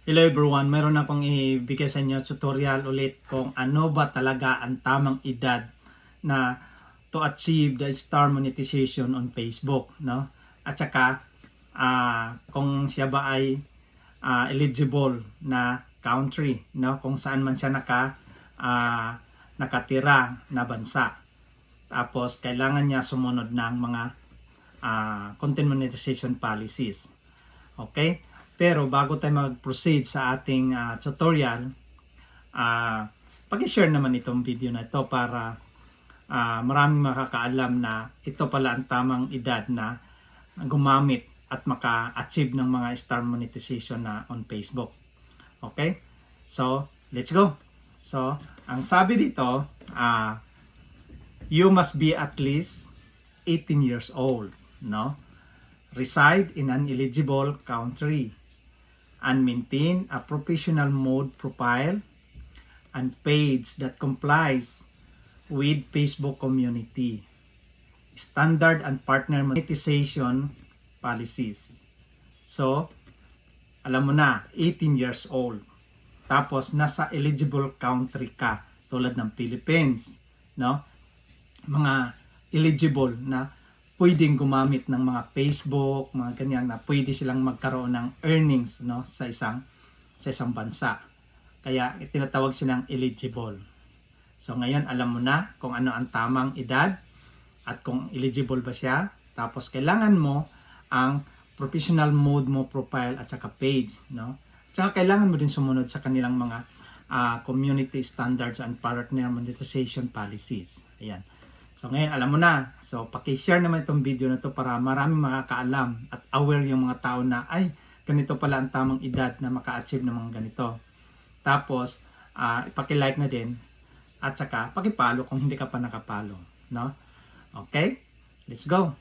Hello everyone, meron akong ibigay sa inyo tutorial ulit kung ano ba talaga ang tamang edad na to achieve the star monetization on Facebook, no? At saka kung siya ba ay eligible na country, no? Kung saan man siya nakatira na bansa. Tapos kailangan niya sumunod ng mga content monetization policies. Okay? Pero bago tayo mag-proceed sa ating tutorial, pag-share naman itong video na ito para maraming makakaalam na ito pala ang tamang edad na gumamit at maka-achieve ng mga star monetization na on Facebook. Okay? So, let's go! So, ang sabi dito, you must be at least 18 years old, no? Reside in an eligible country and maintain a professional mode profile and page that complies with Facebook community standard and partner monetization policies. So, alam mo na, 18 years old. Tapos, nasa eligible country ka, tulad ng Philippines, no? Mga eligible na pwedeng gumamit ng mga Facebook, mga ganyan na pwede silang magkaroon ng earnings, no, sa isang bansa. Kaya tinatawag silang eligible. So ngayon alam mo na kung ano ang tamang edad at kung eligible ba siya. Tapos kailangan mo ang professional mode mo profile at saka page, no? Tsaka kailangan mo din sumunod sa kanilang mga community standards and partner monetization policies. Ayan. So ngayon alam mo na. So paki-share naman itong video na to para maraming makakaalam at aware yung mga tao na ay ganito pala ang tamang edad na maka-achieve ng mga ganito. Tapos ipaki-like na din at saka paki-follow kung hindi ka pa nakapollow, no? Okay? Let's go.